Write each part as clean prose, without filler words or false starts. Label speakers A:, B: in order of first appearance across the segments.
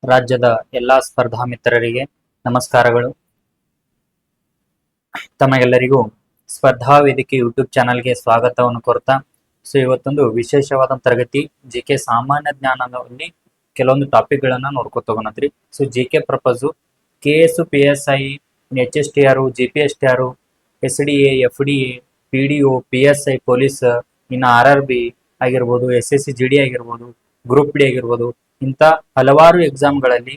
A: ರಾಜ್ಯದ ಎಲ್ಲಾ ಸ್ಪರ್ಧಾ ಮಿತ್ರರಿಗೆ ನಮಸ್ಕಾರಗಳು. ತಮಗೆಲ್ಲರಿಗೂ ಸ್ಪರ್ಧಾ ವೇದಿಕೆ ಯೂಟ್ಯೂಬ್ ಚಾನಲ್ಗೆ ಸ್ವಾಗತವನ್ನು ಕೋರ್ತಾ, ಇವತ್ತೊಂದು ವಿಶೇಷವಾದ ತರಗತಿ ಜಿಕೆ ಸಾಮಾನ್ಯ ಜ್ಞಾನದಲ್ಲಿ ಕೆಲವೊಂದು ಟಾಪಿಕ್ ಗಳನ್ನ ನೋಡ್ಕೊತ ಹೋಗೋಣತ್ರಿ. GK purpose KS PSI, HSTR, GPSTR, SDA, FDA, PDO, PSI police, ಇನ್ನು RRB ಆಗಿರ್ಬೋದು, SSC GD ಆಗಿರ್ಬೋದು, ಗ್ರೂಪ್ ಡಿ ಆಗಿರ್ಬೋದು, ಇಂಥ ಹಲವಾರು ಎಕ್ಸಾಮ್ಗಳಲ್ಲಿ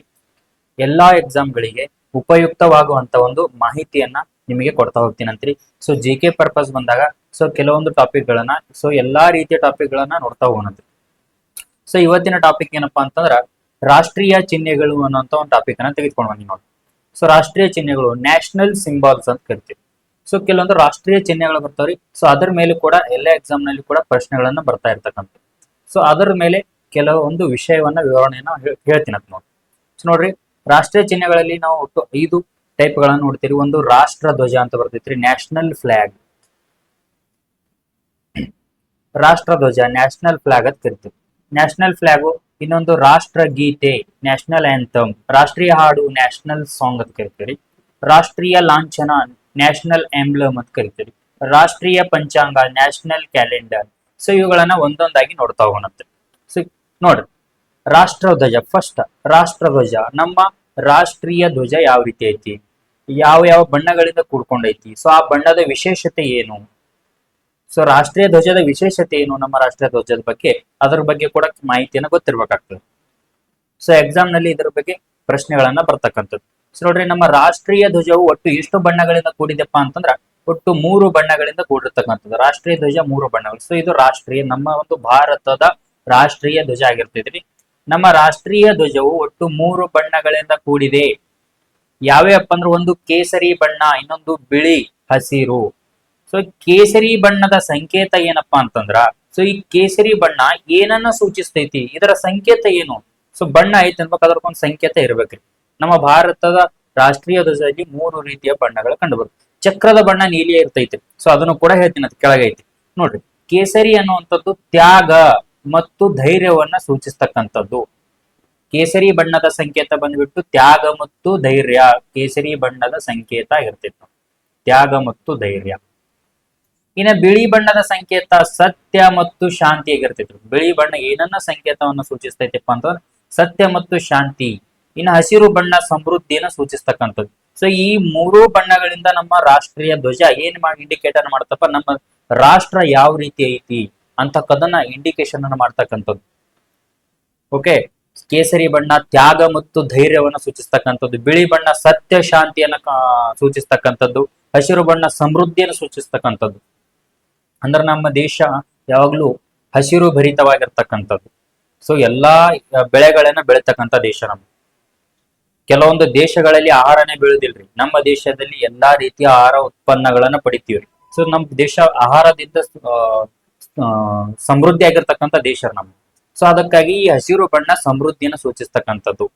A: ಎಲ್ಲಾ ಎಕ್ಸಾಮ್ಗಳಿಗೆ ಉಪಯುಕ್ತವಾಗುವಂತ ಒಂದು ಮಾಹಿತಿಯನ್ನ ನಿಮಗೆ ಕೊಡ್ತಾ ಹೋಗ್ತೀನಂತ್ರಿ. ಜಿಕೆ ಪರ್ಪಸ್ ಬಂದಾಗ ಕೆಲವೊಂದು ಟಾಪಿಕ್ ಗಳನ್ನ ಎಲ್ಲಾ ರೀತಿಯ ಟಾಪಿಕ್ ಗಳನ್ನ ನೋಡ್ತಾ ಹೋಗೋಣಂತ್ರಿ. ಇವತ್ತಿನ ಟಾಪಿಕ್ ಏನಪ್ಪಾ ಅಂತಂದ್ರ ರಾಷ್ಟ್ರೀಯ ಚಿಹ್ನೆಗಳು ಅನ್ನುವಂತ ಒಂದು ಟಾಪಿಕ್ ಅನ್ನ ತೆಗೆದುಕೊಂಡು ಬನ್ನಿ ನೋಡಿ. ರಾಷ್ಟ್ರೀಯ ಚಿಹ್ನೆಗಳು ನ್ಯಾಷನಲ್ ಸಿಂಬಾಲ್ಸ್ ಅಂತ ಕರಿತೀವಿ. ಕೆಲವೊಂದು ರಾಷ್ಟ್ರೀಯ ಚಿಹ್ನೆಗಳು ಬರ್ತಾವ್ರಿ. ಅದರ ಮೇಲೆ ಕೂಡ ಎಲ್ಲ ಎಕ್ಸಾಮ್ ನಲ್ಲಿ ಕೂಡ ಪ್ರಶ್ನೆಗಳನ್ನ ಬರ್ತಾ ಇರ್ತಕ್ಕಂಥ. ಅದರ ಮೇಲೆ ಕೆಲವೊಂದು ವಿಷಯವನ್ನ ವಿವರಣೆಯನ್ನ ಹೇಳ್ತೀನಿ ಅಂತ ನೋಡಿ. ನೋಡ್ರಿ, ರಾಷ್ಟ್ರೀಯ ಚಿಹ್ನೆಗಳಲ್ಲಿ ನಾವು ಒಟ್ಟು 5 ಟೈಪ್ ಗಳನ್ನ ನೋಡ್ತೀವಿ. ಒಂದು ರಾಷ್ಟ್ರ ಧ್ವಜ ಅಂತ ಬರ್ತೈತ್ರಿ, ನ್ಯಾಷನಲ್ ಫ್ಲಾಗ್. ರಾಷ್ಟ್ರ ಧ್ವಜ ನ್ಯಾಷನಲ್ ಫ್ಲಾಗ್ ಅಂತ ಕರಿತೀವಿ. National flag. ಇನ್ನೊಂದು ರಾಷ್ಟ್ರ ಗೀತೆ, ನ್ಯಾಷನಲ್ ಆಂಥಮ್. ರಾಷ್ಟ್ರೀಯ ಹಾಡು, ನ್ಯಾಷನಲ್ ಸಾಂಗ್ ಅಂತ ಕರಿತೀವಿ. ರಾಷ್ಟ್ರೀಯ ಲಾಂಛನ, ನ್ಯಾಷನಲ್ ಎಂಬ್ಲಮ್ ಅಂತ ಕರಿತೀವಿ. ರಾಷ್ಟ್ರೀಯ ಪಂಚಾಂಗ, ನ್ಯಾಷನಲ್ ಕ್ಯಾಲೆಂಡರ್. ಇವುಗಳನ್ನ ಒಂದೊಂದಾಗಿ ನೋಡ್ತಾ ಹೋಗೋಣಂತೆ. ನೋಡ್ರಿ, ರಾಷ್ಟ್ರ ಧ್ವಜ. ಫಸ್ಟ್ ರಾಷ್ಟ್ರ ಧ್ವಜ. ನಮ್ಮ ರಾಷ್ಟ್ರೀಯ ಧ್ವಜ ಯಾವ ರೀತಿ ಐತಿ, ಯಾವ ಯಾವ ಬಣ್ಣಗಳಿಂದ ಕೂಡ್ಕೊಂಡೈತಿ, ಆ ಬಣ್ಣದ ವಿಶೇಷತೆ ಏನು, ರಾಷ್ಟ್ರೀಯ ಧ್ವಜದ ವಿಶೇಷತೆ ಏನು, ನಮ್ಮ ರಾಷ್ಟ್ರೀಯ ಧ್ವಜದ ಬಗ್ಗೆ ಅದರ ಬಗ್ಗೆ ಕೂಡ ಮಾಹಿತಿಯನ್ನು ಗೊತ್ತಿರ್ಬೇಕಾಗ್ತದೆ. ಎಕ್ಸಾಮ್ ನಲ್ಲಿ ಇದರ ಬಗ್ಗೆ ಪ್ರಶ್ನೆಗಳನ್ನ ಬರ್ತಕ್ಕಂಥದ್ದು. ನೋಡ್ರಿ, ನಮ್ಮ ರಾಷ್ಟ್ರೀಯ ಧ್ವಜವು ಒಟ್ಟು ಎಷ್ಟು ಬಣ್ಣಗಳಿಂದ ಕೂಡಿದೆಪ್ಪ ಅಂತಂದ್ರ ಒಟ್ಟು 3 ಬಣ್ಣಗಳಿಂದ ಕೂಡಿರ್ತಕ್ಕಂಥದ್ದು. ರಾಷ್ಟ್ರೀಯ ಧ್ವಜ 3 ಬಣ್ಣಗಳು. ಇದು ರಾಷ್ಟ್ರೀಯ, ನಮ್ಮ ಒಂದು ಭಾರತದ ರಾಷ್ಟ್ರೀಯ ಧ್ವಜ ಆಗಿರ್ತೈತ್ರಿ. ನಮ್ಮ ರಾಷ್ಟ್ರೀಯ ಧ್ವಜವು ಒಟ್ಟು 3 ಬಣ್ಣಗಳಿಂದ ಕೂಡಿದೆ. ಯಾವ್ಯಾವಪ್ಪ ಅಂದ್ರೆ ಒಂದು ಕೇಸರಿ ಬಣ್ಣ, ಇನ್ನೊಂದು ಬಿಳಿ, ಹಸಿರು. ಕೇಸರಿ ಬಣ್ಣದ ಸಂಕೇತ ಏನಪ್ಪಾ ಅಂತಂದ್ರ ಈ ಕೇಸರಿ ಬಣ್ಣ ಏನನ್ನ ಸೂಚಿಸ್ತೈತಿ, ಇದರ ಸಂಕೇತ ಏನು? ಬಣ್ಣ ಐತಿ ಅನ್ಬೇಕು, ಅದಕ್ಕೊಂದು ಸಂಕೇತ ಇರ್ಬೇಕ್ರಿ. ನಮ್ಮ ಭಾರತದ ರಾಷ್ಟ್ರೀಯ ಧ್ವಜದಲ್ಲಿ 3 ರೀತಿಯ ಬಣ್ಣಗಳು ಕಂಡು ಬರುತ್ತೆ. ಚಕ್ರದ ಬಣ್ಣ ನೀಲಿ ಇರ್ತೈತಿ. ಅದನ್ನು ಕೂಡ ಹೇಳ್ತೀನಿ, ಅದು ಕೆಳಗೈತಿ ನೋಡ್ರಿ. ಕೇಸರಿ ಅನ್ನುವಂಥದ್ದು ತ್ಯಾಗ ಮತ್ತು ಧೈರ್ಯವನ್ನ ಸೂಚಿಸ್ತಕ್ಕಂಥದ್ದು. ಕೇಸರಿ ಬಣ್ಣದ ಸಂಕೇತ ಬಂದ್ಬಿಟ್ಟು ತ್ಯಾಗ ಮತ್ತು ಧೈರ್ಯ. ಕೇಸರಿ ಬಣ್ಣದ ಸಂಕೇತ ಇರ್ತಿತ್ತು, ತ್ಯಾಗ ಮತ್ತು ಧೈರ್ಯ. ಇನ್ನ ಬಿಳಿ ಬಣ್ಣದ ಸಂಕೇತ ಸತ್ಯ ಮತ್ತು ಶಾಂತಿ ಆಗಿರ್ತೈತಿ. ಬಿಳಿ ಬಣ್ಣ ಏನನ್ನ ಸಂಕೇತವನ್ನ ಸೂಚಿಸ್ತೈತಿಪ್ಪ ಅಂತಂದ್ರೆ ಸತ್ಯ ಮತ್ತು ಶಾಂತಿ. ಇನ್ನು ಹಸಿರು ಬಣ್ಣ ಸಮೃದ್ಧಿಯನ್ನ ಸೂಚಿಸ್ತಕ್ಕಂಥದ್ದು. ಈ 3 ಬಣ್ಣಗಳಿಂದ ನಮ್ಮ ರಾಷ್ಟ್ರೀಯ ಧ್ವಜ ಏನ್ ಇಂಡಿಕೇಟರ್ ಮಾಡ್ತಪ್ಪ, ನಮ್ಮ ರಾಷ್ಟ್ರ ಯಾವ ರೀತಿ ಐತಿ ಅಂತಕ್ಕದನ್ನ ಇಂಡಿಕೇಶನ್ ಅನ್ನು ಮಾಡ್ತಕ್ಕಂಥದ್ದು. ಓಕೆ, ಕೇಸರಿ ಬಣ್ಣ ತ್ಯಾಗ ಮತ್ತು ಧೈರ್ಯವನ್ನ ಸೂಚಿಸ್ತಕ್ಕಂಥದ್ದು, ಬಿಳಿ ಬಣ್ಣ ಸತ್ಯ ಶಾಂತಿಯನ್ನ ಸೂಚಿಸ್ತಕ್ಕಂಥದ್ದು, ಹಸಿರು ಬಣ್ಣ ಸಮೃದ್ಧಿಯನ್ನು ಸೂಚಿಸ್ತಕ್ಕಂಥದ್ದು. ಅಂದ್ರೆ ನಮ್ಮ ದೇಶ ಯಾವಾಗ್ಲೂ ಹಸಿರು ಭರಿತವಾಗಿರ್ತಕ್ಕಂಥದ್ದು. ಎಲ್ಲಾ ಬೆಳೆಗಳನ್ನ ಬೆಳಿತಕ್ಕಂಥ ದೇಶ ನಮ್ದು. ಕೆಲವೊಂದು ದೇಶಗಳಲ್ಲಿ ಆಹಾರನೇ ಬೆಳೆದಿಲ್ರಿ, ನಮ್ಮ ದೇಶದಲ್ಲಿ ಎಲ್ಲಾ ರೀತಿಯ ಆಹಾರ ಉತ್ಪನ್ನಗಳನ್ನ ಪಡಿತೀವ್ರಿ. ನಮ್ಮ ದೇಶ ಆಹಾರದಿಂದ ಸಮೃದ್ಧಿ ಆಗಿರ್ತಕ್ಕಂಥ ದೇಶ ನಮ್ದು. ಅದಕ್ಕಾಗಿ ಈ ಹಸಿರು ಬಣ್ಣ ಸಮೃದ್ಧಿಯನ್ನು ಸೂಚಿಸ್ತಕ್ಕಂಥದ್ದು.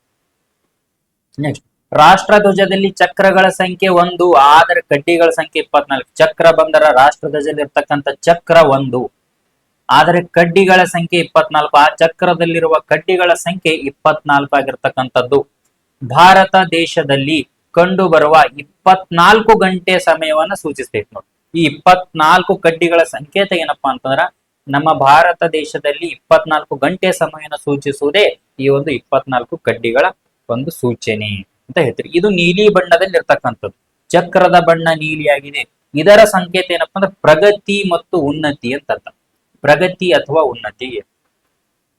A: ನೆಕ್ಸ್ಟ್, ರಾಷ್ಟ್ರ ಧ್ವಜದಲ್ಲಿ ಚಕ್ರಗಳ ಸಂಖ್ಯೆ 1, ಆದರೆ ಕಡ್ಡಿಗಳ ಸಂಖ್ಯೆ 24. ಚಕ್ರ ಬಂದರ ರಾಷ್ಟ್ರ ಧ್ವಜದಲ್ಲಿ ಇರ್ತಕ್ಕಂಥ ಚಕ್ರ 1, ಆದರೆ ಕಡ್ಡಿಗಳ ಸಂಖ್ಯೆ 24. ಆ ಚಕ್ರದಲ್ಲಿರುವ ಕಡ್ಡಿಗಳ ಸಂಖ್ಯೆ 24 ಆಗಿರ್ತಕ್ಕಂಥದ್ದು. ಭಾರತ ದೇಶದಲ್ಲಿ ಕಂಡು ಬರುವ 24 ಗಂಟೆ ಸಮಯವನ್ನ ಸೂಚಿಸ್ತೈತಿ ನೋಡಿ. ಈ 24 ಕಡ್ಡಿಗಳ ಸಂಕೇತ ಏನಪ್ಪಾ ಅಂತಂದ್ರ ನಮ್ಮ ಭಾರತ ದೇಶದಲ್ಲಿ 24 ಗಂಟೆ ಸಮಯವನ್ನು ಸೂಚಿಸುವುದೇ ಈ ಒಂದು 24 ಕಡ್ಡಿಗಳ ಒಂದು ಸೂಚನೆ ಅಂತ ಹೇಳ್ತೀರಿ. ಇದು ನೀಲಿ ಬಣ್ಣದಲ್ಲಿ ಇರ್ತಕ್ಕಂಥದ್ದು. ಚಕ್ರದ ಬಣ್ಣ ನೀಲಿಯಾಗಿದೆ. ಇದರ ಸಂಕೇತ ಏನಪ್ಪಾ ಅಂದ್ರೆ ಪ್ರಗತಿ ಮತ್ತು ಉನ್ನತಿ ಅಂತ ಅರ್ಥ. ಪ್ರಗತಿ ಅಥವಾ ಉನ್ನತಿ.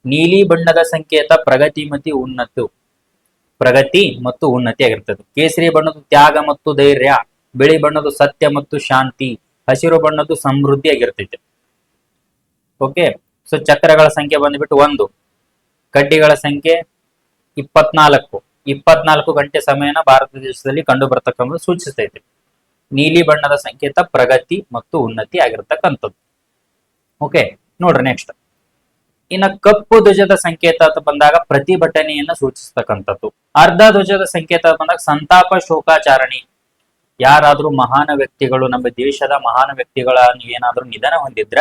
A: ನೀಲಿ ಬಣ್ಣದ ಸಂಕೇತ ಪ್ರಗತಿ ಮತ್ತು ಉನ್ನತಿ. ಪ್ರಗತಿ ಮತ್ತು ಉನ್ನತಿ ಆಗಿರ್ತದೆ. ಕೇಸರಿ ಬಣ್ಣದ್ದು ತ್ಯಾಗ ಮತ್ತು ಧೈರ್ಯ, ಬಿಳಿ ಬಣ್ಣದ್ದು ಸತ್ಯ ಮತ್ತು ಶಾಂತಿ, ಹಸಿರು ಬಣ್ಣದ್ದು ಸಮೃದ್ಧಿ ಆಗಿರ್ತೈತೆ. ಓಕೆ, ಚಕ್ರಗಳ ಸಂಖ್ಯೆ ಬಂದ್ಬಿಟ್ಟು 1, ಕಡ್ಡಿಗಳ ಸಂಖ್ಯೆ 24. 24 ಗಂಟೆ ಸಮಯನ ಭಾರತ ದೇಶದಲ್ಲಿ ಕಂಡು ಬರ್ತಕ್ಕಂಥದ್ದು ಸೂಚಿಸ್ತೈತೆ. ನೀಲಿ ಬಣ್ಣದ ಸಂಕೇತ ಪ್ರಗತಿ ಮತ್ತು ಉನ್ನತಿ ಆಗಿರ್ತಕ್ಕಂಥದ್ದು. ಓಕೆ, ನೋಡ್ರಿ ನೆಕ್ಸ್ಟ್. ಇನ್ನ ಕಪ್ಪು ಧ್ವಜದ ಸಂಕೇತ ಅಂತ ಬಂದಾಗ ಪ್ರತಿಭಟನೆಯನ್ನ ಸೂಚಿಸ್ತಕ್ಕಂಥದ್ದು. ಅರ್ಧ ಧ್ವಜದ ಸಂಕೇತ ಬಂದಾಗ ಸಂತಾಪ ಶೋಕಾಚಾರಣೆ. ಯಾರಾದ್ರೂ ಮಹಾನ ವ್ಯಕ್ತಿಗಳು, ನಮ್ಮ ದೇಶದ ಮಹಾನ ವ್ಯಕ್ತಿಗಳ ನೀವೇನಾದ್ರೂ ನಿಧನ ಹೊಂದಿದ್ರ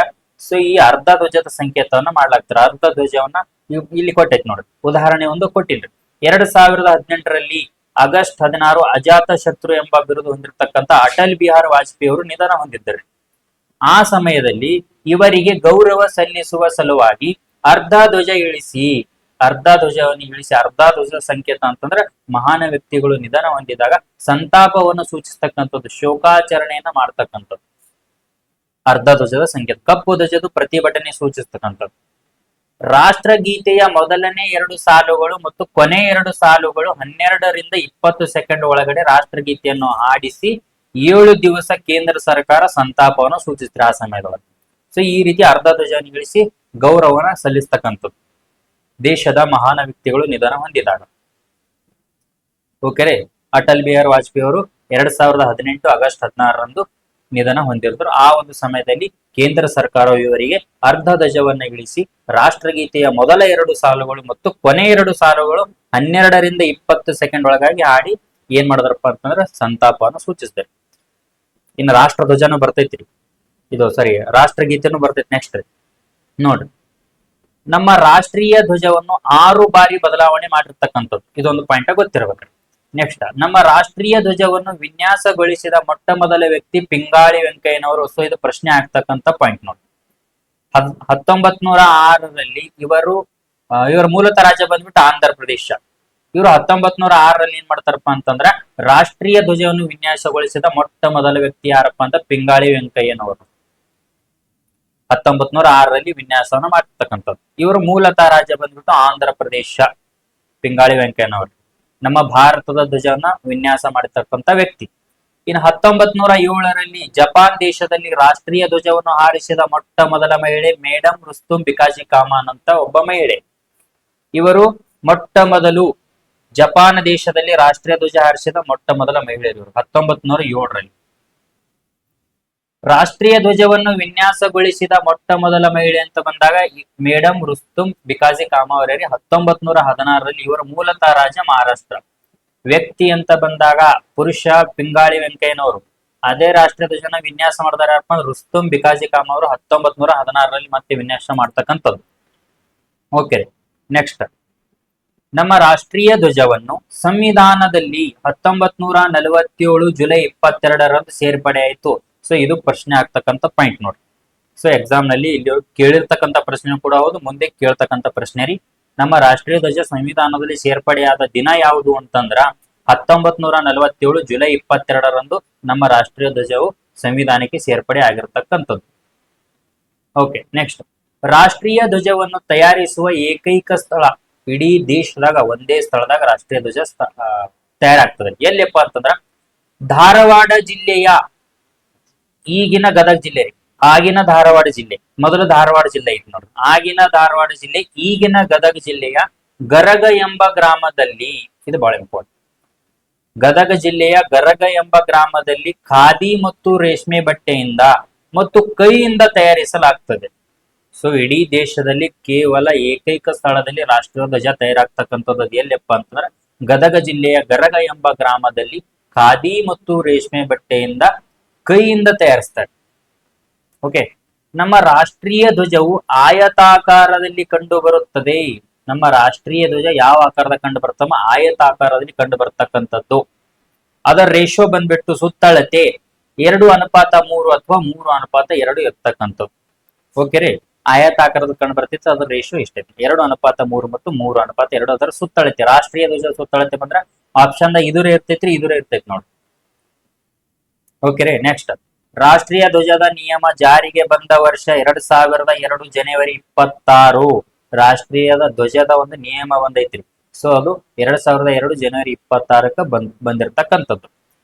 A: ಈ ಅರ್ಧ ಧ್ವಜದ ಸಂಕೇತವನ್ನ ಮಾಡ್ಲಾಗ್ತಾರೆ. ಅರ್ಧ ಧ್ವಜವನ್ನ ಇಲ್ಲಿ ಕೊಟ್ಟೈತಿ ನೋಡ್ರಿ, ಉದಾಹರಣೆ ಒಂದು ಕೊಟ್ಟಿನ್ರಿ. 2018ರಲ್ಲಿ ಆಗಸ್ಟ್ 16 ಅಜಾತ ಶತ್ರು ಎಂಬ ಬಿರುದು ಹೊಂದಿರತಕ್ಕಂತ ಅಟಲ್ ಬಿಹಾರಿ ವಾಜಪೇಯಿ ಅವರು ನಿಧನ ಹೊಂದಿದ್ದರು. ಆ ಸಮಯದಲ್ಲಿ ಇವರಿಗೆ ಗೌರವ ಸಲ್ಲಿಸುವ ಸಲುವಾಗಿ ಅರ್ಧ ಧ್ವಜ ಇಳಿಸಿ, ಅರ್ಧ ಧ್ವಜವನ್ನು ಇಳಿಸಿ, ಅರ್ಧ ಧ್ವಜ ಸಂಕೇತ ಅಂತಂದ್ರೆ ಮಹಾನ್ ವ್ಯಕ್ತಿಗಳು ನಿಧನ ಹೊಂದಿದಾಗ ಸಂತಾಪವನ್ನು ಸೂಚಿಸ್ತಕ್ಕಂಥದ್ದು, ಶೋಕಾಚರಣೆಯನ್ನ ಮಾಡ್ತಕ್ಕಂಥದ್ದು. ಅರ್ಧ ಧ್ವಜದ ಸಂಕೇತ, ಕಪ್ಪು ಧ್ವಜದ ಪ್ರತಿಭಟನೆ ಸೂಚಿಸ್ತಕ್ಕಂಥದ್ದು. ರಾಷ್ಟ್ರಗೀತೆಯ ಮೊದಲನೇ 2 ಸಾಲುಗಳು ಮತ್ತು ಕೊನೆ 2 ಸಾಲುಗಳು 12 ರಿಂದ 20 ಸೆಕೆಂಡ್ ಒಳಗಡೆ ರಾಷ್ಟ್ರಗೀತೆಯನ್ನು ಹಾಡಿಸಿ 7 ದಿವಸ ಕೇಂದ್ರ ಸರ್ಕಾರ ಸಂತಾಪವನ್ನು ಸೂಚಿಸಿದ್ರೆ ಆ ಸಮಯದೊಳಗೆ. ಸೊ ಈ ರೀತಿ ಅರ್ಧ ಧ್ವಜವನ್ನು ಇಳಿಸಿ ಗೌರವನ ಸಲ್ಲಿಸ್ತಕ್ಕಂಥದ್ದು ದೇಶದ ಮಹಾನ್ ವ್ಯಕ್ತಿಗಳು ನಿಧನ ಹೊಂದಿದಾಗ. ಓಕೆ, ಅಟಲ್ ಬಿಹಾರಿ ವಾಜಪೇಯಿ ಅವರು 2018 ಆಗಸ್ಟ್ 16ರಂದು ನಿಧನ ಹೊಂದಿರ್ತಾರೆ. ಆ ಒಂದು ಸಮಯದಲ್ಲಿ ಕೇಂದ್ರ ಸರ್ಕಾರವು ಇವರಿಗೆ ಅರ್ಧ ಧ್ವಜವನ್ನ ಇಳಿಸಿ ರಾಷ್ಟ್ರಗೀತೆಯ ಮೊದಲ 2 ಸಾಲುಗಳು ಮತ್ತು ಕೊನೆ 2 ಸಾಲುಗಳು 12 ರಿಂದ 20 ಸೆಕೆಂಡ್ ಒಳಗಾಗಿ ಹಾಡಿ ಏನ್ ಮಾಡಿದ್ರಪ್ಪ ಅಂತಂದ್ರೆ ಸಂತಾಪವನ್ನು ಸೂಚಿಸಿದ್ದಾರೆ. ಇನ್ನು ರಾಷ್ಟ್ರ ಧ್ವಜನೂ ಬರ್ತೈತ್ರಿ, ಇದು ಸರಿ, ರಾಷ್ಟ್ರಗೀತೆನೂ ಬರ್ತೈತಿ. ನೆಕ್ಸ್ಟ್ ನೋಡ್ರಿ, ನಮ್ಮ ರಾಷ್ಟ್ರೀಯ ಧ್ವಜವನ್ನು 6 ಬಾರಿ ಬದಲಾವಣೆ ಮಾಡಿರ್ತಕ್ಕಂಥದ್ದು, ಇದೊಂದು ಪಾಯಿಂಟ್ ಗೊತ್ತಿರಬೇಕ್ರಿ. ನೆಕ್ಸ್ಟ್, ನಮ್ಮ ರಾಷ್ಟ್ರೀಯ ಧ್ವಜವನ್ನು ವಿನ್ಯಾಸಗೊಳಿಸಿದ ಮೊಟ್ಟ ಮೊದಲ ವ್ಯಕ್ತಿ ಪಿಂಗಾಳಿ ವೆಂಕಯ್ಯನವರು. ಸೊ ಇದು ಪ್ರಶ್ನೆ ಆಗ್ತಕ್ಕಂಥ ಪಾಯಿಂಟ್ ನೋಡಿ. 1906ರಲ್ಲಿ ಇವರ ಮೂಲತಃ ರಾಜ್ಯ ಬಂದ್ಬಿಟ್ಟು ಆಂಧ್ರ ಪ್ರದೇಶ. ಇವರು 1906ರಲ್ಲಿ ಏನ್ ಮಾಡ್ತಾರಪ್ಪ ಅಂತಂದ್ರ ರಾಷ್ಟ್ರೀಯ ಧ್ವಜವನ್ನು ವಿನ್ಯಾಸಗೊಳಿಸಿದ ಮೊಟ್ಟ ಮೊದಲ ವ್ಯಕ್ತಿ ಯಾರಪ್ಪ ಅಂತ ಪಿಂಗಾಳಿ ವೆಂಕಯ್ಯನವರು 1906ರಲ್ಲಿ ವಿನ್ಯಾಸವನ್ನ ಮಾಡ್ತಕ್ಕಂಥದ್ದು. ಇವರು ಮೂಲತಃ ರಾಜ್ಯ ಬಂದ್ಬಿಟ್ಟು ಆಂಧ್ರ ಪ್ರದೇಶ. ಪಿಂಗಾಳಿ ವೆಂಕಯ್ಯನವರು ನಮ್ಮ ಭಾರತದ ಧ್ವಜವನ್ನ ವಿನ್ಯಾಸ ಮಾಡಿರ್ತಕ್ಕಂಥ ವ್ಯಕ್ತಿ. ಇನ್ನು 1907ರಲ್ಲಿ ಜಪಾನ್ ದೇಶದಲ್ಲಿ ರಾಷ್ಟ್ರೀಯ ಧ್ವಜವನ್ನು ಹಾರಿಸಿದ ಮೊಟ್ಟ ಮೊದಲ ಮಹಿಳೆ ಮೇಡಮ್ ರುಸ್ತುಂ ಬಿಕಾಜಿ ಕಾಮಾನ್ ಅಂತ ಒಬ್ಬ ಮಹಿಳೆ. ಇವರು ಮೊಟ್ಟ ಮೊದಲು ಜಪಾನ್ ದೇಶದಲ್ಲಿ ರಾಷ್ಟ್ರೀಯ ಧ್ವಜ ಹಾರಿಸಿದ ಮೊಟ್ಟ ಮೊದಲ ಮಹಿಳೆಯರು 1907ರಲ್ಲಿ. ರಾಷ್ಟ್ರೀಯ ಧ್ವಜವನ್ನು ವಿನ್ಯಾಸಗೊಳಿಸಿದ ಮೊಟ್ಟ ಮೊದಲ ಮಹಿಳೆ ಅಂತ ಬಂದಾಗ ಮೇಡಮ್ ರುಸ್ತುಂ ಬಿಕಾಜಿ ಕಾಮಾ ಅವರಿಗೆ 1916ರಲ್ಲಿ. ಇವರ ಮೂಲತಃ ರಾಜ್ಯ ಮಹಾರಾಷ್ಟ್ರ. ವ್ಯಕ್ತಿ ಅಂತ ಬಂದಾಗ ಪುರುಷ ಪಿಂಗಾಳಿ ವೆಂಕಯ್ಯನವರು. ಅದೇ ರಾಷ್ಟ್ರೀಯ ಧ್ವಜನ ವಿನ್ಯಾಸ ಮಾಡಿದಾರೆ ರುಸ್ತುಂ ಬಿಕಾಜಿ ಕಾಮಾ ಅವರು 1916ರಲ್ಲಿ ಮತ್ತೆ ವಿನ್ಯಾಸ ಮಾಡ್ತಕ್ಕಂಥದ್ದು. ಓಕೆ, ನೆಕ್ಸ್ಟ್, ನಮ್ಮ ರಾಷ್ಟ್ರೀಯ ಧ್ವಜವನ್ನು ಸಂವಿಧಾನದಲ್ಲಿ 1947 ಜುಲೈ 22ರಂದು ಸೇರ್ಪಡೆ ಆಯಿತು. ಸೊ ಇದು ಪ್ರಶ್ನೆ ಆಗ್ತಕ್ಕಂಥ ಪಾಯಿಂಟ್ ನೋಡಿ. ಸೊ ಎಕ್ಸಾಮ್ ನಲ್ಲಿ ಇಲ್ಲಿ ಕೇಳಿರ್ತಕ್ಕಂಥ ಪ್ರಶ್ನೆ ಕೂಡ ಹೌದು, ಮುಂದೆ ಕೇಳ್ತಕ್ಕಂಥ ಪ್ರಶ್ನೆ ರೀ. ನಮ್ಮ ರಾಷ್ಟ್ರೀಯ ಧ್ವಜ ಸಂವಿಧಾನದಲ್ಲಿ ಸೇರ್ಪಡೆಯಾದ ದಿನ ಯಾವುದು ಅಂತಂದ್ರ 1947 ಜುಲೈ 22ರಂದು ನಮ್ಮ ರಾಷ್ಟ್ರೀಯ ಧ್ವಜವು ಸಂವಿಧಾನಕ್ಕೆ ಸೇರ್ಪಡೆ ಆಗಿರ್ತಕ್ಕಂಥದ್ದು. ಓಕೆ, ನೆಕ್ಸ್ಟ್, ರಾಷ್ಟ್ರೀಯ ಧ್ವಜವನ್ನು ತಯಾರಿಸುವ ಏಕೈಕ ಸ್ಥಳ, ಇಡೀ ದೇಶದಾಗ ಒಂದೇ ಸ್ಥಳದಾಗ ರಾಷ್ಟ್ರೀಯ ಧ್ವಜ ತಯಾರಾಗ್ತದೆ. ಎಲ್ಲಿಪ್ಪ ಅಂತಂದ್ರ ಧಾರವಾಡ ಜಿಲ್ಲೆಯ, ಈಗಿನ ಗದಗ ಜಿಲ್ಲೆ, ಆಗಿನ ಧಾರವಾಡ ಜಿಲ್ಲೆ, ಮೊದಲು ಧಾರವಾಡ ಜಿಲ್ಲೆ ಇತ್ತು ನೋಡಿ, ಆಗಿನ ಧಾರವಾಡ ಜಿಲ್ಲೆ, ಈಗಿನ ಗದಗ ಜಿಲ್ಲೆಯ ಗರಗ ಎಂಬ ಗ್ರಾಮದಲ್ಲಿ, ಇದು ಬಹಳ ಇಂಪಾರ್ಟೆಂಟ್, ಗದಗ ಜಿಲ್ಲೆಯ ಗರಗ ಎಂಬ ಗ್ರಾಮದಲ್ಲಿ ಖಾದಿ ಮತ್ತು ರೇಷ್ಮೆ ಬಟ್ಟೆಯಿಂದ ಮತ್ತು ಕೈಯಿಂದ ತಯಾರಿಸಲಾಗ್ತದೆ. ಸೊ ಇಡೀ ದೇಶದಲ್ಲಿ ಕೇವಲ ಏಕೈಕ ಸ್ಥಳದಲ್ಲಿ ರಾಷ್ಟ್ರೀಯ ಧ್ವಜ ತಯಾರಾಗ್ತಕ್ಕಂಥದ್ದು ಎಲ್ಲಪ್ಪ ಅಂತಂದ್ರೆ ಗದಗ ಜಿಲ್ಲೆಯ ಗರಗ ಎಂಬ ಗ್ರಾಮದಲ್ಲಿ ಖಾದಿ ಮತ್ತು ರೇಷ್ಮೆ ಬಟ್ಟೆಯಿಂದ ಕೈಯಿಂದ ತಯಾರಿಸ್ತಾರೆ. ಓಕೆ, ನಮ್ಮ ರಾಷ್ಟ್ರೀಯ ಧ್ವಜವು ಆಯತಾಕಾರದಲ್ಲಿ ಕಂಡು ಬರುತ್ತದೆ. ನಮ್ಮ ರಾಷ್ಟ್ರೀಯ ಧ್ವಜ ಯಾವ ಆಕಾರದ ಕಂಡು ಬರ್ತಮ್ಮ? ಆಯತಾಕಾರದಲ್ಲಿ ಕಂಡು ಬರ್ತಕ್ಕಂಥದ್ದು. ಅದರ ರೇಷೋ ಬಂದ್ಬಿಟ್ಟು ಸುತ್ತಳತೆ 2:3 ಅಥವಾ 3:2 ಇರ್ತಕ್ಕಂಥದ್ದು. ಓಕೆ ರೀ, ಆಯತಾಕಾರದ ಕಂಡು ಬರ್ತಿತ್ತು, ಅದ್ರ ರೇಷೋ ಇಷ್ಟೈತಿ 2:3 ಮತ್ತು 3:2. ಅದರ ಸುತ್ತಳತೆ, ರಾಷ್ಟ್ರೀಯ ಧ್ವಜ ಸುತ್ತಳತೆ ಬಂದ್ರೆ ಆಪ್ಷನ್ ಇದುರೇ ಇರ್ತೈತ್ರಿ, ಇದುರೇ ಇರ್ತೈತಿ ನೋಡಿ. ಓಕೆ ರೀ, ನೆಕ್ಸ್ಟ್, ರಾಷ್ಟ್ರೀಯ ಧ್ವಜದ ನಿಯಮ ಜಾರಿಗೆ ಬಂದ ವರ್ಷ 2002 ಜನವರಿ 26. ರಾಷ್ಟ್ರೀಯದ ಧ್ವಜದ ಒಂದು ನಿಯಮ ಬಂದೈತ್ರಿ. ಸೊ ಅದು 2002 ಜನವರಿ 26ಕ್ಕೆ ಬಂದಿರತಕ್ಕಂಥದ್ದು.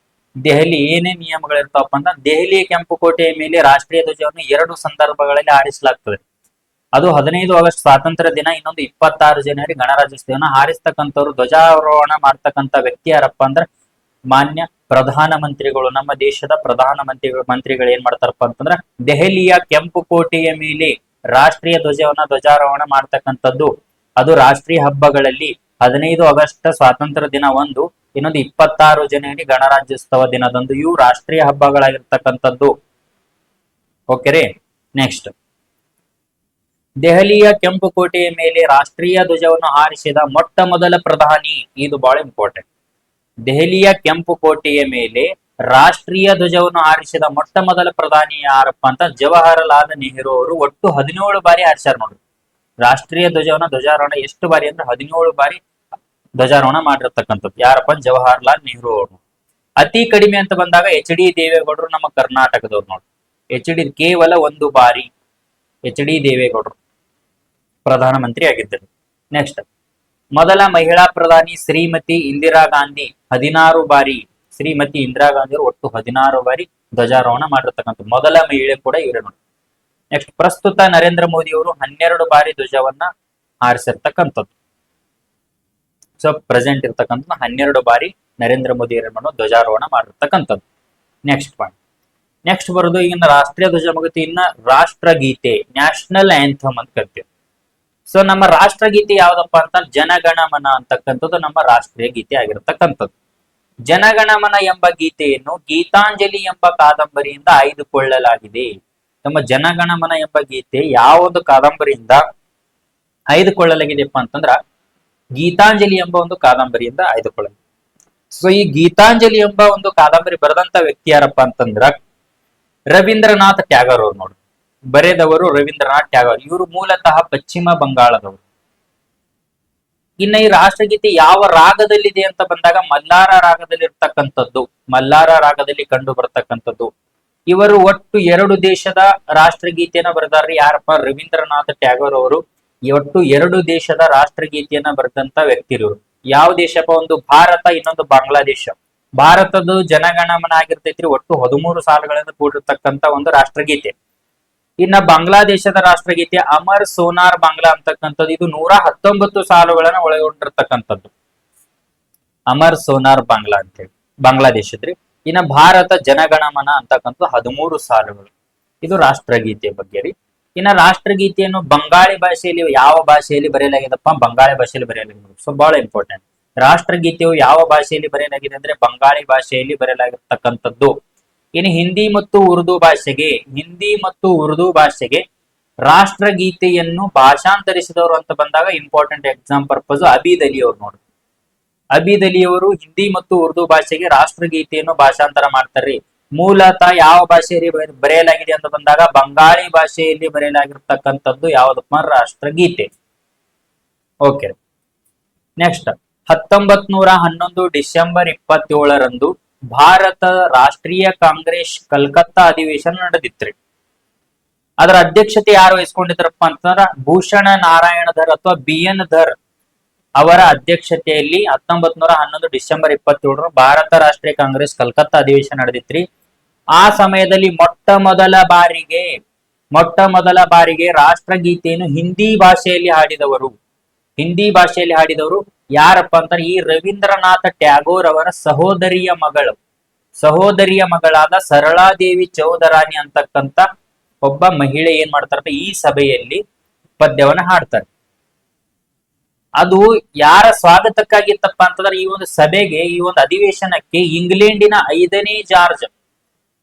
A: ದೆಹಲಿ ಏನೇನ್ ನಿಯಮಗಳಿರ್ತಾವಪ್ಪ ಅಂತ, ದೆಹಲಿಯ ಕೆಂಪು ಕೋಟೆಯ ಮೇಲೆ ರಾಷ್ಟ್ರೀಯ ಧ್ವಜವನ್ನು 2 ಸಂದರ್ಭಗಳಲ್ಲಿ ಹಾರಿಸಲಾಗ್ತದೆ. ಅದು 15 ಆಗಸ್ಟ್ ಸ್ವಾತಂತ್ರ್ಯ ದಿನ, ಇನ್ನೊಂದು 26 ಜನವರಿ ಗಣರಾಜ್ಯೋತ್ಸವನ ಹಾರಿಸ್ತಕ್ಕಂಥವ್ರು, ಧ್ವಜಾರೋಹಣ ಮಾಡ್ತಕ್ಕಂಥ ವ್ಯಕ್ತಿ ಯಾರಪ್ಪ ಅಂದ್ರೆ ಮಾನ್ಯ ಪ್ರಧಾನ ಮಂತ್ರಿಗಳು. ನಮ್ಮ ದೇಶದ ಪ್ರಧಾನ ಮಂತ್ರಿಗಳು ಏನ್ ಮಾಡ್ತಾರಪ್ಪ ಅಂತಂದ್ರ ದೆಹಲಿಯ ಕೆಂಪು ಕೋಟೆಯ ಮೇಲೆ ರಾಷ್ಟ್ರೀಯ ಧ್ವಜಾರೋಹಣ ಮಾಡ್ತಕ್ಕಂಥದ್ದು. ಅದು ರಾಷ್ಟ್ರೀಯ ಹಬ್ಬಗಳಲ್ಲಿ 15 ಆಗಸ್ಟ್ ಸ್ವಾತಂತ್ರ್ಯ ದಿನ ಒಂದು, ಇನ್ನೊಂದು 26 ಜನವರಿ ಗಣರಾಜ್ಯೋತ್ಸವ ದಿನದಂದು. ಇವು ರಾಷ್ಟ್ರೀಯ ಹಬ್ಬಗಳಾಗಿರ್ತಕ್ಕಂಥದ್ದು. ಓಕೆ ರೀ, ನೆಕ್ಸ್ಟ್, ದೆಹಲಿಯ ಕೆಂಪು ಕೋಟೆಯ ಮೇಲೆ ರಾಷ್ಟ್ರೀಯ ಧ್ವಜವನ್ನು ಹಾರಿಸಿದ ಮೊಟ್ಟ ಮೊದಲ ಪ್ರಧಾನಿ. ಇದು ಬಹಳ ಇಂಪಾರ್ಟೆಂಟ್. ದೆಹಲಿಯ ಕೆಂಪು ಕೋಟೆಯ ಮೇಲೆ ರಾಷ್ಟ್ರೀಯ ಧ್ವಜವನ್ನು ಹಾರಿಸಿದ ಮೊಟ್ಟ ಮೊದಲ ಪ್ರಧಾನಿ ಯಾರಪ್ಪ ಅಂತ ಜವಾಹರಲಾಲ್ ನೆಹರು ಅವರು ಒಟ್ಟು 17 ಬಾರಿ ಹಾರಿಸ್ಯಾರ ನೋಡ್ರಿ. ರಾಷ್ಟ್ರೀಯ ಧ್ವಜಾರೋಹಣ ಎಷ್ಟು ಬಾರಿ ಅಂದ್ರೆ 17 ಬಾರಿ ಧ್ವಜಾರೋಹಣ ಮಾಡಿರ್ತಕ್ಕಂಥದ್ದು. ಯಾರಪ್ಪ? ಜವಾಹರಲಾಲ್ ನೆಹರು ಅವರು. ಅತಿ ಕಡಿಮೆ ಅಂತ ಬಂದಾಗ HD ದೇವೇಗೌಡರು, ನಮ್ಮ ಕರ್ನಾಟಕದವ್ರು ನೋಡಿ. HD ಕೇವಲ 1 ಬಾರಿ HD ದೇವೇಗೌಡರು ಪ್ರಧಾನಮಂತ್ರಿ ಆಗಿದ್ದರು. ನೆಕ್ಸ್ಟ್, ಮೊದಲ ಮಹಿಳಾ ಪ್ರಧಾನಿ ಶ್ರೀಮತಿ ಇಂದಿರಾ ಗಾಂಧಿ 16 ಬಾರಿ. ಶ್ರೀಮತಿ ಇಂದಿರಾ ಗಾಂಧಿ ಅವರು ಒಟ್ಟು 16 ಬಾರಿ ಧ್ವಜಾರೋಹಣ ಮಾಡಿರ್ತಕ್ಕಂಥ ಮೊದಲ ಮಹಿಳೆ ಕೂಡ ಇವರೇ ನೋಡಿ. ನೆಕ್ಸ್ಟ್, ಪ್ರಸ್ತುತ ನರೇಂದ್ರ ಮೋದಿ ಅವರು 12 ಬಾರಿ ಧ್ವಜವನ್ನ ಹಾರಿಸಿರ್ತಕ್ಕಂಥದ್ದು. ಸೊ ಪ್ರೆಸೆಂಟ್ ಇರ್ತಕ್ಕಂಥ 12 ಬಾರಿ ನರೇಂದ್ರ ಮೋದಿ ಅವರನ್ನು ಧ್ವಜಾರೋಹಣ ಮಾಡಿರ್ತಕ್ಕಂಥದ್ದು. Next point. ನೆಕ್ಸ್ಟ್ ಬರೋದು ಈಗಿನ ರಾಷ್ಟ್ರೀಯ ಧ್ವಜ ಮುಗಿತು, ಇನ್ನ ರಾಷ್ಟ್ರಗೀತೆ, ನ್ಯಾಷನಲ್ ಆಂಥಮ್ ಅಂತ ಕರಿತೀವಿ. ಸೊ ನಮ್ಮ ರಾಷ್ಟ್ರಗೀತೆ ಯಾವ್ದಪ್ಪ ಅಂತ ಜನಗಣಮನ ಅಂತಕ್ಕಂಥದ್ದು ನಮ್ಮ ರಾಷ್ಟ್ರೀಯ ಗೀತೆ ಆಗಿರತಕ್ಕಂಥದ್ದು. ಜನಗಣಮನ ಎಂಬ ಗೀತೆಯನ್ನು ಗೀತಾಂಜಲಿ ಎಂಬ ಕಾದಂಬರಿಯಿಂದ ಆಯ್ದುಕೊಳ್ಳಲಾಗಿದೆ. ನಮ್ಮ ಜನಗಣಮನ ಎಂಬ ಗೀತೆ ಯಾವ ಒಂದು ಕಾದಂಬರಿಯಿಂದ ಆಯ್ದುಕೊಳ್ಳಲಾಗಿದೆಪ್ಪ ಅಂತಂದ್ರ ಗೀತಾಂಜಲಿ ಎಂಬ ಒಂದು ಕಾದಂಬರಿಯಿಂದ ಆಯ್ದುಕೊಳ್ಳಲಾಗಿದೆ. ಸೊ ಈ ಗೀತಾಂಜಲಿ ಎಂಬ ಒಂದು ಕಾದಂಬರಿ ಬರೆದಂತ ವ್ಯಕ್ತಿ ಯಾರಪ್ಪ ಅಂತಂದ್ರ ರವೀಂದ್ರನಾಥ್ ಟ್ಯಾಗೋರ್ ಅವರು ನೋಡಿ. ಬರೆದವರು ರವೀಂದ್ರನಾಥ್ ಟ್ಯಾಗೋರ್. ಇವರು ಮೂಲತಃ ಪಶ್ಚಿಮ ಬಂಗಾಳದವರು. ಇನ್ನ ಈ ರಾಷ್ಟ್ರಗೀತೆ ಯಾವ ರಾಗದಲ್ಲಿದೆ ಅಂತ ಬಂದಾಗ ಮಲ್ಲಾರ ರಾಗದಲ್ಲಿ ಇರ್ತಕ್ಕಂಥದ್ದು, ಮಲ್ಲಾರ ರಾಗದಲ್ಲಿ ಕಂಡು ಬರ್ತಕ್ಕಂಥದ್ದು. ಇವರು ಒಟ್ಟು 2 ದೇಶದ ರಾಷ್ಟ್ರಗೀತೆಯನ್ನ ಬರೆದಾರ್ರಿ. ಯಾರಪ್ಪ? ರವೀಂದ್ರನಾಥ್ ಟ್ಯಾಗೋರ್ ಅವರು ಒಟ್ಟು 2 ದೇಶದ ರಾಷ್ಟ್ರಗೀತೆಯನ್ನ ಬರೆದಂತ ವ್ಯಕ್ತಿರು. ಯಾವ ದೇಶಪ್ಪ? ಒಂದು ಭಾರತ, ಇನ್ನೊಂದು ಬಾಂಗ್ಲಾದೇಶ. ಭಾರತದ ಜನಗಣಮನ ಆಗಿರ್ತೈತ್ರಿ ಒಟ್ಟು 13 ಸಾಲುಗಳಿಂದ ಕೂಡಿರ್ತಕ್ಕಂಥ ಒಂದು ರಾಷ್ಟ್ರಗೀತೆ. ಇನ್ನ ಬಾಂಗ್ಲಾದೇಶದ ರಾಷ್ಟ್ರಗೀತೆ ಅಮರ್ ಸೋನಾರ್ ಬಾಂಗ್ಲಾ ಅಂತಕ್ಕಂಥದ್ದು. ಇದು 119 ಸಾಲುಗಳನ್ನ ಒಳಗೊಂಡಿರ್ತಕ್ಕಂಥದ್ದು. ಅಮರ್ ಸೋನಾರ್ ಬಾಂಗ್ಲಾ ಅಂತೇಳಿ ಬಾಂಗ್ಲಾದೇಶದ್ರಿ. ಇನ್ನ ಭಾರತ ಜನಗಣಮನ ಅಂತಕ್ಕಂಥ 13 ಸಾಲುಗಳು. ಇದು ರಾಷ್ಟ್ರಗೀತೆಯ ಬಗ್ಗೆ ರೀ. ಇನ್ನ ರಾಷ್ಟ್ರಗೀತೆಯನ್ನು ಬಂಗಾಳಿ ಭಾಷೆಯಲ್ಲಿ ಯಾವ ಭಾಷೆಯಲ್ಲಿ ಬರೆಯಲಾಗಿದೆಪ್ಪ? ಬಂಗಾಳಿ ಭಾಷೆಯಲ್ಲಿ ಬರೆಯಲಾಗಿದೆ. ಸೊ ಬಹಳ ಇಂಪಾರ್ಟೆಂಟ್. ರಾಷ್ಟ್ರಗೀತೆಯು ಯಾವ ಭಾಷೆಯಲ್ಲಿ ಬರೆಯಲಾಗಿದೆ ಅಂದ್ರೆ ಬಂಗಾಳಿ ಭಾಷೆಯಲ್ಲಿ ಬರೆಯಲಾಗಿರ್ತಕ್ಕಂಥದ್ದು. ಇನ್ನು ಹಿಂದಿ ಮತ್ತು ಉರ್ದು ಭಾಷೆಗೆ ರಾಷ್ಟ್ರಗೀತೆಯನ್ನು ಭಾಷಾಂತರಿಸಿದವರು ಅಂತ ಬಂದಾಗ important exam purpose Abid Ali ಅವರು ನೋಡಿ. ಅಬೀದ್ ಅಲಿ ಅವರು ಹಿಂದಿ ಮತ್ತು ಉರ್ದು ಭಾಷೆಗೆ ರಾಷ್ಟ್ರಗೀತೆಯನ್ನು ಭಾಷಾಂತರ ಮಾಡ್ತಾರ್ರಿ. ಮೂಲತಃ ಯಾವ ಭಾಷೆಯಲ್ಲಿ ಬರೆಯಲಾಗಿದೆ ಅಂತ ಬಂದಾಗ ಬಂಗಾಳಿ ಭಾಷೆಯಲ್ಲಿ ಬರೆಯಲಾಗಿರ್ತಕ್ಕಂಥದ್ದು ಯಾವ್ದಪ್ಪ? ರಾಷ್ಟ್ರಗೀತೆ. ಓಕೆ. ನೆಕ್ಸ್ಟ್, 1911 ಡಿಸೆಂಬರ್ 27ರಂದು ಭಾರತ ರಾಷ್ಟ್ರೀಯ ಕಾಂಗ್ರೆಸ್ ಕಲ್ಕತ್ತಾ ಅಧಿವೇಶನ ನಡೆದಿತ್ರಿ. ಅದರ ಅಧ್ಯಕ್ಷತೆ ಯಾರು ವಹಿಸ್ಕೊಂಡಿದ್ರಪ್ಪ ಅಂತಂದ್ರ ಭೂಷಣ ನಾರಾಯಣ ಧರ್ ಅಥವಾ BN ಧರ್ ಅವರ ಅಧ್ಯಕ್ಷತೆಯಲ್ಲಿ 1911 ಡಿಸೆಂಬರ್ 27 ಭಾರತ ರಾಷ್ಟ್ರೀಯ ಕಾಂಗ್ರೆಸ್ ಕಲ್ಕತ್ತಾ ಅಧಿವೇಶನ ನಡೆದಿತ್ರಿ. ಆ ಸಮಯದಲ್ಲಿ ಮೊಟ್ಟ ಮೊದಲ ಬಾರಿಗೆ ರಾಷ್ಟ್ರಗೀತೆಯನ್ನು ಹಿಂದಿ ಭಾಷೆಯಲ್ಲಿ ಹಾಡಿದವರು ಯಾರಪ್ಪ ಅಂತಾರೆ? ಈ ರವೀಂದ್ರನಾಥ ಟ್ಯಾಗೋರ್ ಅವರ ಸಹೋದರಿಯ ಮಗಳಾದ ಸರಳಾದೇವಿ ಚೌಧರಾಣಿ ಅಂತಕ್ಕಂಥ ಒಬ್ಬ ಮಹಿಳೆ ಏನ್ ಮಾಡ್ತಾರಪ್ಪ? ಈ ಸಭೆಯಲ್ಲಿ ಪದ್ಯವನ್ನ ಹಾಡ್ತಾರೆ. ಅದು ಯಾರ ಸ್ವಾಗತಕ್ಕಾಗಿತ್ತಪ್ಪ ಅಂತಂದ್ರೆ ಈ ಒಂದು ಸಭೆಗೆ, ಈ ಒಂದು ಅಧಿವೇಶನಕ್ಕೆ ಇಂಗ್ಲೆಂಡಿನ 5ನೇ ಜಾರ್ಜ್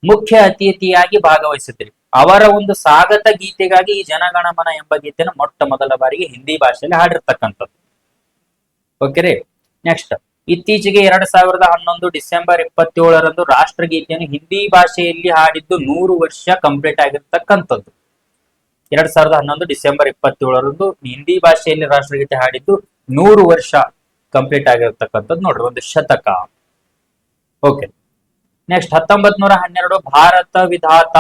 A: ಮುಖ್ಯ ಅತಿಥಿಯಾಗಿ ಭಾಗವಹಿಸಿದ್ರಿ. ಅವರ ಒಂದು ಸ್ವಾಗತ ಗೀತೆಗಾಗಿ ಈ ಜನಗಣಮನ ಎಂಬ ಗೀತೆಯನ್ನು ಮೊಟ್ಟ ಮೊದಲ ಬಾರಿಗೆ ಹಿಂದಿ ಭಾಷೆಯಲ್ಲಿ ಹಾಡಿರ್ತಕ್ಕಂಥದ್ದು. ಓಕೆ ರೀ. ನೆಕ್ಸ್ಟ್, ಇತ್ತೀಚೆಗೆ 2011 ಡಿಸೆಂಬರ್ 27ರಂದು ರಾಷ್ಟ್ರಗೀತೆಯನ್ನು ಹಿಂದಿ ಭಾಷೆಯಲ್ಲಿ ಹಾಡಿದ್ದು 100 ವರ್ಷ ಕಂಪ್ಲೀಟ್ ಆಗಿರ್ತಕ್ಕಂಥದ್ದು. 2011 ಡಿಸೆಂಬರ್ 27ರಂದು ಹಿಂದಿ ಭಾಷೆಯಲ್ಲಿ ರಾಷ್ಟ್ರಗೀತೆ ಹಾಡಿದ್ದು 100 ವರ್ಷ ಕಂಪ್ಲೀಟ್ ಆಗಿರ್ತಕ್ಕಂಥದ್ದು ನೋಡ್ರಿ, ಒಂದು ಶತಕ. ಓಕೆ. ನೆಕ್ಸ್ಟ್, 1912 ಭಾರತ ವಿಧಾತ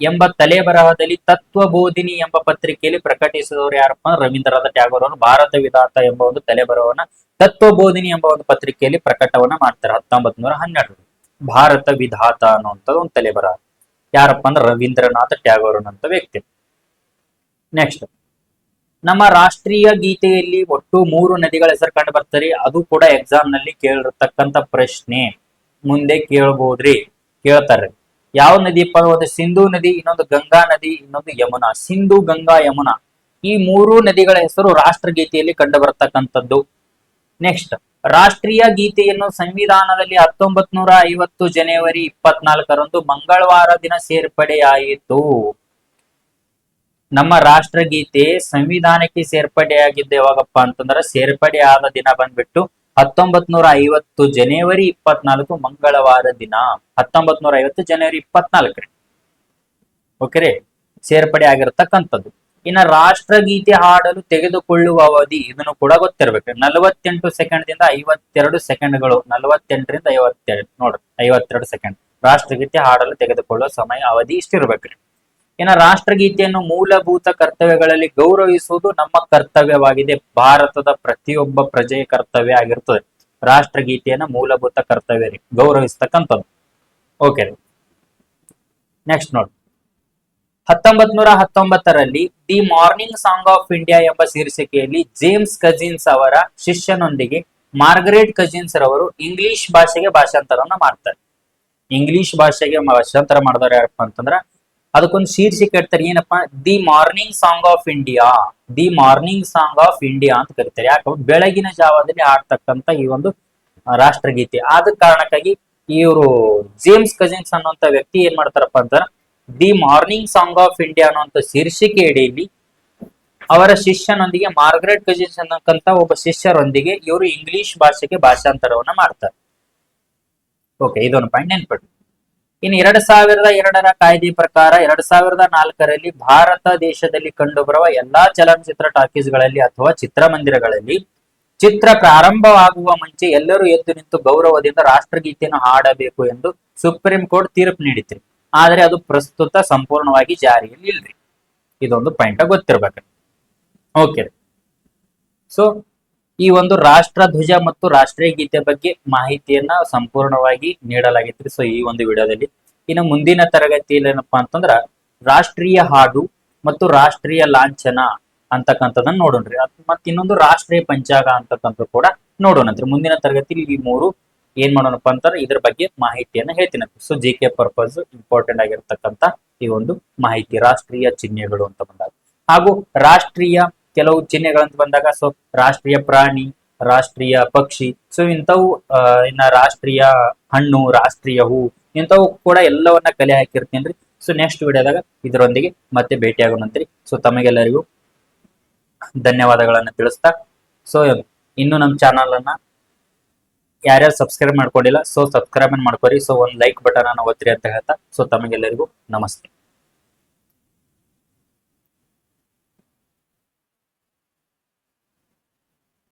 A: ಎಂಬ ತಲೆಬರಹದಲ್ಲಿ ತತ್ವಬೋಧಿನಿ ಎಂಬ ಪತ್ರಿಕೆಯಲ್ಲಿ ಪ್ರಕಟಿಸಿದವರು ಯಾರಪ್ಪ? ರವೀಂದ್ರನಾಥ ಟ್ಯಾಗೋರ್ ಅವರು ಭಾರತ ವಿಧಾತ ಎಂಬ ಒಂದು ತಲೆಬರಹವನ್ನ ತತ್ವಬೋಧಿನಿ ಎಂಬ ಒಂದು ಪತ್ರಿಕೆಯಲ್ಲಿ ಪ್ರಕಟವನ್ನ ಮಾಡ್ತಾರೆ 1912. ಭಾರತ ವಿಧಾತ ಅನ್ನುವಂಥದ್ದು ಒಂದು ತಲೆಬರಹ. ಯಾರಪ್ಪ ಅಂದ್ರೆ ರವೀಂದ್ರನಾಥ ಟ್ಯಾಗೋರ್ ಅನ್ನುವಂಥ ವ್ಯಕ್ತಿ. ನೆಕ್ಸ್ಟ್, ನಮ್ಮ ರಾಷ್ಟ್ರೀಯ ಗೀತೆಯಲ್ಲಿ ಒಟ್ಟು 3 ನದಿಗಳ ಹೆಸರು ಕಂಡು ಬರ್ತಾರೆ. ಅದು ಕೂಡ ಎಕ್ಸಾಮ್ ನಲ್ಲಿ ಕೇಳಿರ್ತಕ್ಕಂಥ ಪ್ರಶ್ನೆ, ಮುಂದೆ ಕೇಳ್ತಾರೆ. ಯಾವ ನದಿಯಪ್ಪ? ಒಂದು ಸಿಂಧೂ ನದಿ, ಇನ್ನೊಂದು ಗಂಗಾ ನದಿ, ಇನ್ನೊಂದು ಯಮುನಾ. ಸಿಂಧು, ಗಂಗಾ, ಯಮುನಾ ಈ 3 ನದಿಗಳ ಹೆಸರು ರಾಷ್ಟ್ರಗೀತೆಯಲ್ಲಿ ಕಂಡು ಬರ್ತಕ್ಕಂಥದ್ದು. ನೆಕ್ಸ್ಟ್, ರಾಷ್ಟ್ರೀಯ ಗೀತೆಯನ್ನು ಸಂವಿಧಾನದಲ್ಲಿ 1950 ಜನವರಿ 24ರಂದು ಮಂಗಳವಾರ ದಿನ ಸೇರ್ಪಡೆಯಾಯಿತು. ನಮ್ಮ ರಾಷ್ಟ್ರಗೀತೆ ಸಂವಿಧಾನಕ್ಕೆ ಸೇರ್ಪಡೆಯಾಗಿದ್ದು ಯಾವಾಗಪ್ಪ ಅಂತಂದ್ರೆ ಸೇರ್ಪಡೆ ಆದ ದಿನ ಬಂದ್ಬಿಟ್ಟು 1950 ಜನವರಿ 24 ಮಂಗಳವಾರ ದಿನ. 1950 ಜನವರಿ 24. ಓಕೆ ರೀ, ಸೇರ್ಪಡೆ ಆಗಿರತಕ್ಕಂಥದ್ದು. ಇನ್ನ ರಾಷ್ಟ್ರಗೀತೆ ಹಾಡಲು ತೆಗೆದುಕೊಳ್ಳುವ ಅವಧಿ ಇದನ್ನು ಕೂಡ ಗೊತ್ತಿರ್ಬೇಕು. 48 ಸೆಕೆಂಡ್ದಿಂದ 52 ಸೆಕೆಂಡ್ಗಳು. 48ರಿಂದ 52 ನೋಡ್ರಿ, 52 ಸೆಕೆಂಡ್ ರಾಷ್ಟ್ರಗೀತೆ ಹಾಡಲು ತೆಗೆದುಕೊಳ್ಳುವ ಸಮಯ ಅವಧಿ ಇಷ್ಟಿರ್ಬೇಕ್ರಿ. ಇನ್ನು ರಾಷ್ಟ್ರಗೀತೆಯನ್ನು ಮೂಲಭೂತ ಕರ್ತವ್ಯಗಳಲ್ಲಿ ಗೌರವಿಸುವುದು ನಮ್ಮ ಕರ್ತವ್ಯವಾಗಿದೆ. ಭಾರತದ ಪ್ರತಿಯೊಬ್ಬ ಪ್ರಜೆಯ ಕರ್ತವ್ಯ ಆಗಿರ್ತದೆ ರಾಷ್ಟ್ರಗೀತೆಯನ್ನ ಮೂಲಭೂತ ಕರ್ತವ್ಯ ರೀ, ಗೌರವಿಸ್ತಕ್ಕಂಥದ್ದು. ಓಕೆ, ನೆಕ್ಸ್ಟ್ ನೋಡಿ. 1919ರಲ್ಲಿ the morning song of India ಎಂಬ ಶೀರ್ಷಿಕೆಯಲ್ಲಿ ಜೇಮ್ಸ್ ಕಜಿನ್ಸ್ ಅವರ ಶಿಷ್ಯನೊಂದಿಗೆ ಮಾರ್ಗರೆಟ್ ಕಜಿನ್ಸ್ ರವರು ಇಂಗ್ಲಿಷ್ ಭಾಷೆಗೆ ಭಾಷಾಂತರವನ್ನ ಮಾಡ್ತಾರೆ. ಇಂಗ್ಲಿಷ್ ಭಾಷೆಗೆ ಭಾಷಾಂತರ ಮಾಡಿದವರು ಯಾರಪ್ಪ ಅಂತಂದ್ರ ಅದಕ್ಕೊಂದು ಶೀರ್ಷಿಕೆ ಇಡ್ತಾರೆ, ಏನಪ್ಪಾ, the morning song of India. The morning song of India ಅಂತ ಕರೀತಾರೆ. ಯಾಕಂದ್ರೆ ಬೆಳಗಿನ ಜಾವದಲ್ಲಿ ಹಾಡ್ತಕ್ಕಂತ ಈ ಒಂದು ರಾಷ್ಟ್ರಗೀತೆ. ಆದ ಕಾರಣಕ್ಕಾಗಿ ಇವರು ಜೇಮ್ಸ್ ಕಜಿನ್ಸ್ ಅನ್ನುವಂತ ವ್ಯಕ್ತಿ ಏನ್ ಮಾಡ್ತಾರಪ್ಪ ಅಂತ the morning song of India ಅನ್ನುವಂತ ಶೀರ್ಷಿಕೆ ಅಡಿಯಲ್ಲಿ ಅವರ ಶಿಷ್ಯನೊಂದಿಗೆ ಮಾರ್ಗರೆಟ್ ಕಜಿನ್ಸ್ ಅನ್ನಕ್ಕಂತ ಒಬ್ಬ ಶಿಷ್ಯರೊಂದಿಗೆ ಇವರು ಇಂಗ್ಲಿಷ್ ಭಾಷೆಗೆ ಭಾಷಾಂತರವನ್ನ ಮಾಡ್ತಾರೆ. ಓಕೆ, ಇದೊಂದು ಪಾಯಿಂಟ್ ನೆನ್ಪಿಟ್ಟು. ಇನ್ನು 2002ರ ಕಾಯ್ದೆ ಪ್ರಕಾರ 2004ರಲ್ಲಿ ಭಾರತ ದೇಶದಲ್ಲಿ ಕಂಡುಬರುವ ಎಲ್ಲಾ ಚಲನಚಿತ್ರ ಟಾಕೀಸ್ಗಳಲ್ಲಿ ಅಥವಾ ಚಿತ್ರಮಂದಿರಗಳಲ್ಲಿ ಚಿತ್ರ ಪ್ರಾರಂಭವಾಗುವ ಮುಂಚೆ ಎಲ್ಲರೂ ಎದ್ದು ನಿಂತು ಗೌರವದಿಂದ ರಾಷ್ಟ್ರಗೀತೆಯನ್ನು ಹಾಡಬೇಕು ಎಂದು ಸುಪ್ರೀಂ ಕೋರ್ಟ್ ತೀರ್ಪು ನೀಡಿತು. ಆದ್ರೆ ಅದು ಪ್ರಸ್ತುತ ಸಂಪೂರ್ಣವಾಗಿ ಜಾರಿಯಲ್ಲಿ ಇಲ್ರಿ. ಇದೊಂದು ಪಾಯಿಂಟ್ ಗೊತ್ತಿರ್ಬೇಕು. ಓಕೆ, ಸೊ ಈ ಒಂದು ರಾಷ್ಟ್ರ ಧ್ವಜ ಮತ್ತು ರಾಷ್ಟ್ರೀಯ ಗೀತೆ ಬಗ್ಗೆ ಮಾಹಿತಿಯನ್ನ ಸಂಪೂರ್ಣವಾಗಿ ನೀಡಲಾಗಿತ್ತು ಸೊ ಈ ಒಂದು ವಿಡಿಯೋದಲ್ಲಿ. ಇನ್ನು ಮುಂದಿನ ತರಗತಿಯಲ್ಲಿ ಏನಪ್ಪಾ ಅಂತಂದ್ರ ರಾಷ್ಟ್ರೀಯ ಹಾಡು ಮತ್ತು ರಾಷ್ಟ್ರೀಯ ಲಾಂಛನ ಅಂತಕ್ಕಂಥದನ್ನ ನೋಡೋಣ್ರಿ. ಮತ್ತೆ ಇನ್ನೊಂದು ರಾಷ್ಟ್ರೀಯ ಪಂಚಾಂಗ ಅಂತಕ್ಕಂಥ ಕೂಡ ನೋಡೋಣಂತ್ರಿ. ಮುಂದಿನ ತರಗತಿಯಲ್ಲಿ ಈ ಮೂರು ಏನ್ ಮಾಡೋಣಪ್ಪ ಅಂತಾರೆ ಇದ್ರ ಬಗ್ಗೆ ಮಾಹಿತಿಯನ್ನ ಹೇಳ್ತೀನಿ. ಸೊ GK ಪರ್ಪಸ್ ಇಂಪಾರ್ಟೆಂಟ್ ಆಗಿರ್ತಕ್ಕಂಥ ಈ ಒಂದು ಮಾಹಿತಿ ರಾಷ್ಟ್ರೀಯ ಚಿಹ್ನೆಗಳು ಅಂತ ಬಂದಾಗ, ಹಾಗೂ ರಾಷ್ಟ್ರೀಯ ಕೆಲವು ಚಿಹ್ನೆಗಳಂತ ಬಂದಾಗ ಸೊ ರಾಷ್ಟ್ರೀಯ ಪ್ರಾಣಿ, ರಾಷ್ಟ್ರೀಯ ಪಕ್ಷಿ, ಸೊ ಇಂಥವು ಇನ್ನ ರಾಷ್ಟ್ರೀಯ ಹಣ್ಣು, ರಾಷ್ಟ್ರೀಯ ಹೂ, ಇಂಥವು ಕೂಡ ಎಲ್ಲವನ್ನ ಕಲೆ ಹಾಕಿರ್ತೀನಿ. ಸೊ ನೆಕ್ಸ್ಟ್ ವಿಡಿಯೋದಾಗ ಇದರೊಂದಿಗೆ ಮತ್ತೆ ಭೇಟಿಯಾಗೋಣಂತ್ರಿ. ಸೊ ತಮಗೆಲ್ಲರಿಗೂ ಧನ್ಯವಾದಗಳನ್ನ ತಿಳಿಸ್ತಾ, ಸೊ ಇನ್ನು ನಮ್ಮ ಚಾನಲ್ ಅನ್ನ ಯಾರ್ಯಾರು ಸಬ್ಸ್ಕ್ರೈಬ್ ಮಾಡ್ಕೊಂಡಿಲ್ಲ ಸೊ ಸಬ್ಸ್ಕ್ರೈಬ್ ಮಾಡ್ಕೊರಿ. ಸೊ ಒಂದು ಲೈಕ್ ಬಟನ್ ಅನ್ನು ಒತ್ತಿರಿ ಅಂತ ಹೇಳ್ತಾ, ಸೊ ತಮಗೆಲ್ಲರಿಗೂ ನಮಸ್ತೆ.